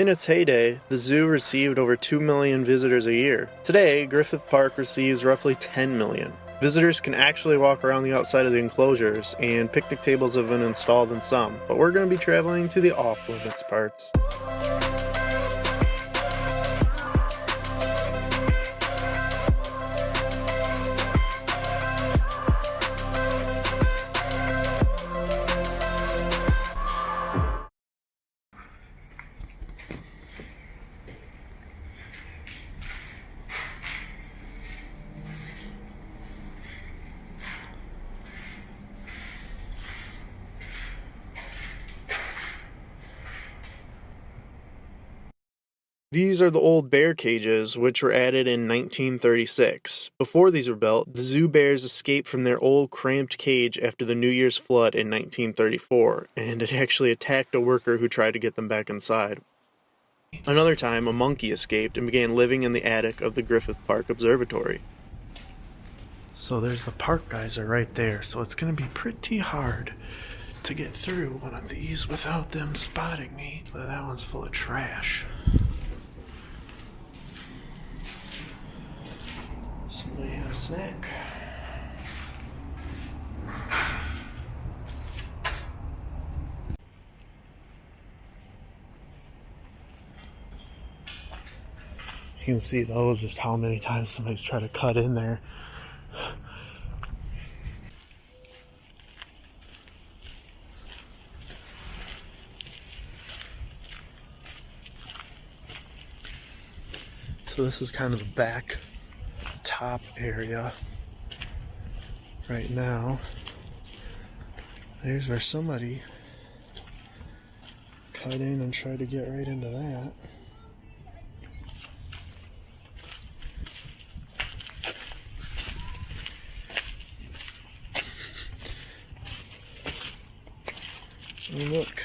In its heyday, the zoo received over 2 million visitors a year. Today, Griffith Park receives roughly 10 million. Visitors can actually walk around the outside of the enclosures, and picnic tables have been installed in some, but we're going to be traveling to the off-limits parts. These are the old bear cages, which were added in 1936. Before these were built, the zoo bears escaped from their old cramped cage after the New Year's flood in 1934, and it actually attacked a worker who tried to get them back inside. Another time, a monkey escaped and began living in the attic of the Griffith Park Observatory. So there's the park geyser right there, so it's going to be pretty hard to get through one of these without them spotting me. That one's full of trash. Somebody had a snack. You can see those, just how many times somebody's tried to cut in there. So this is kind of the back top area right now. There's where somebody cut in and tried to get right into that. And look.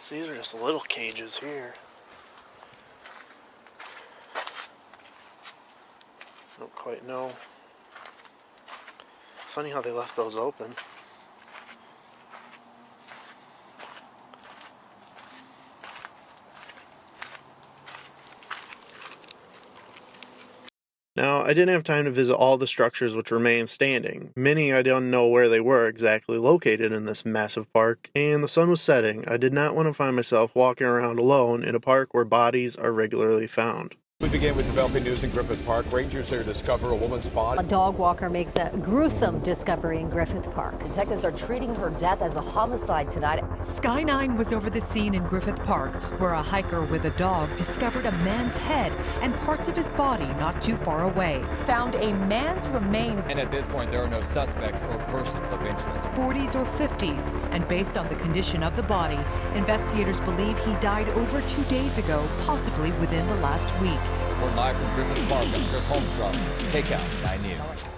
So these are just little cages here. Don't quite know. Funny how they left those open. Now, I didn't have time to visit all the structures which remain standing. Many I don't know where they were exactly located in this massive park, and the sun was setting. I did not want to find myself walking around alone in a park where bodies are regularly found. We begin with developing news in Griffith Park. Rangers there discover a woman's body. A dog walker makes a gruesome discovery in Griffith Park. Detectives are treating her death as a homicide tonight. Sky 9 was over the scene in Griffith Park, where a hiker with a dog discovered a man's head and parts of his body not too far away. Found a man's remains. And at this point, there are no suspects or persons of interest. 40s or 50s, and based on the condition of the body, investigators believe he died over 2 days ago, possibly within the last week. We're live from Griffith Park. I'm Chris Holmstrom. Takeout 9 News.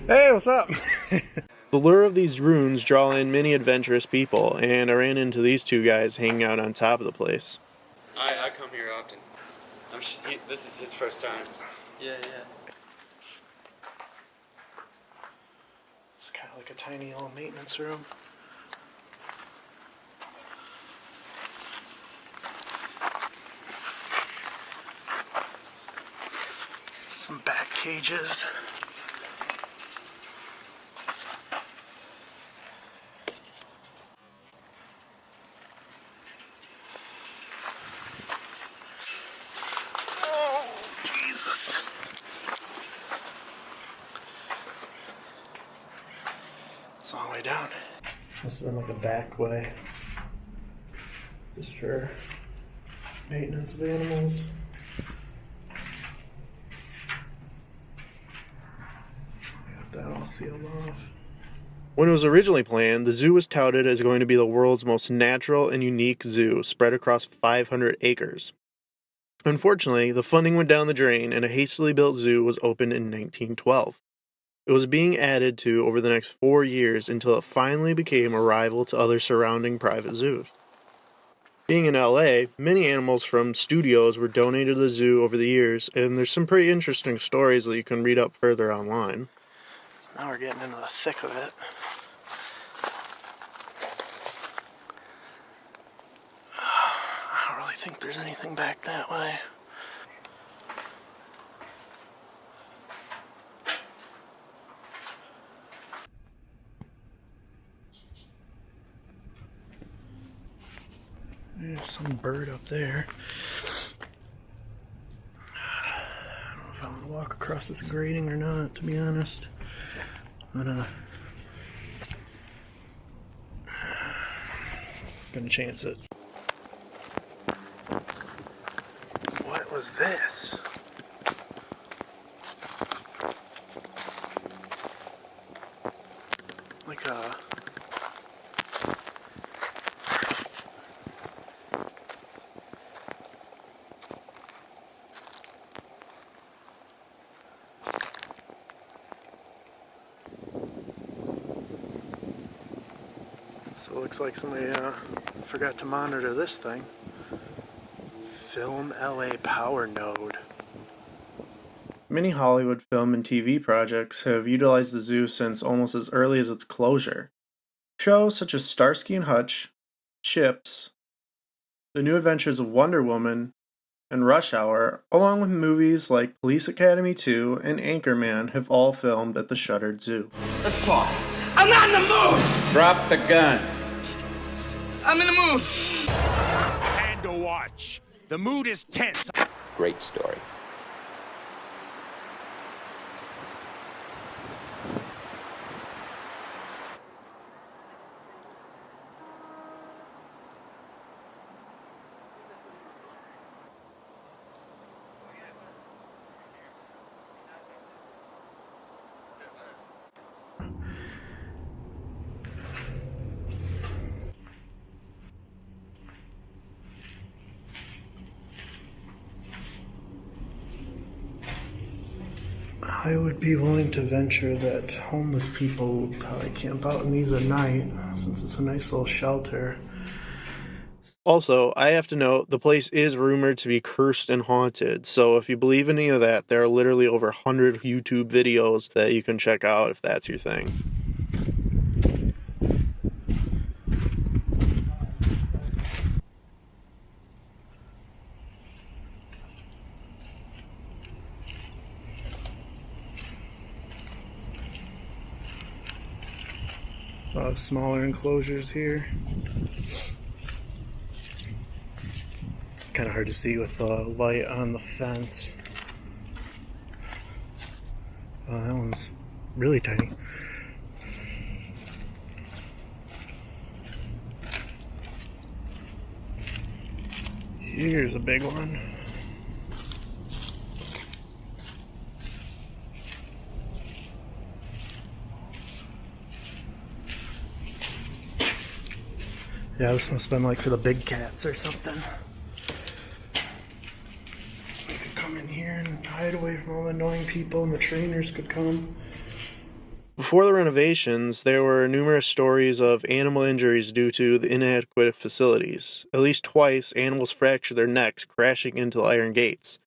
Hey, what's up? The lure of these ruins draw in many adventurous people, and I ran into these two guys hanging out on top of the place. I come here often. This is his first time. Yeah. It's kind of like a tiny little maintenance room. Some back cages. Oh, Jesus. It's all the way down. Must have been like a back way. Just for maintenance of animals. Got that all sealed off. When it was originally planned, the zoo was touted as going to be the world's most natural and unique zoo, spread across 500 acres. Unfortunately, the funding went down the drain and a hastily built zoo was opened in 1912. It was being added to over the next 4 years until it finally became a rival to other surrounding private zoos. Being in LA, many animals from studios were donated to the zoo over the years, and there's some pretty interesting stories that you can read up further online. So now we're getting into the thick of it. I don't really think there's anything back that way. There's some bird up there. I don't know if I want to walk across this grating or not, to be honest. I'm gonna chance it. What was this? Like a... So it looks like somebody forgot to monitor this thing. Film LA Power Node. Many Hollywood film and TV projects have utilized the zoo since almost as early as its closure. Shows such as Starsky and Hutch, Chips, The New Adventures of Wonder Woman, and Rush Hour, along with movies like Police Academy 2 and Anchorman, have all filmed at the Shuttered Zoo. Let's talk. I'm not in the mood! Drop the gun. I'm in the mood! And to watch. The mood is tense. Great story. I would be willing to venture that homeless people would probably camp out in these at night, since it's a nice little shelter. Also, I have to note, the place is rumored to be cursed and haunted, so if you believe any of that, there are literally over 100 YouTube videos that you can check out if that's your thing. A lot of smaller enclosures here. It's kind of hard to see with the light on the fence. Oh, that one's really tiny. Here's a big one. Yeah, this must have been like for the big cats or something. You could come in here and hide away from all the annoying people, and the trainers could come. Before the renovations, there were numerous stories of animal injuries due to the inadequate facilities. At least twice, animals fractured their necks crashing into the iron gates.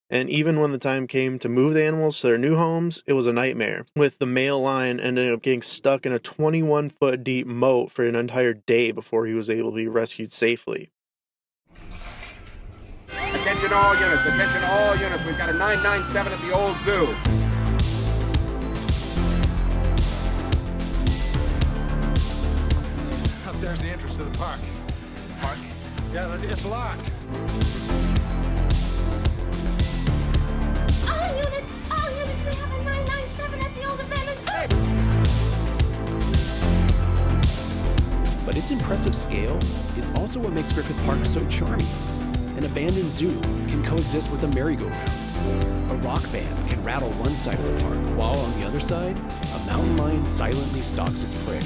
And even when the time came to move the animals to their new homes, it was a nightmare, with the male lion ending up getting stuck in a 21-foot deep moat for an entire day before he was able to be rescued safely. Attention all units, attention all units. We've got a 997 at the old zoo. Up there's the entrance to the park. Park? Yeah, it's locked. All units, we have a 997 at the old abandoned zoo. But its impressive scale is also what makes Griffith Park so charming. An abandoned zoo can coexist with a merry-go-round. A rock band can rattle one side of the park, while on the other side, a mountain lion silently stalks its prey.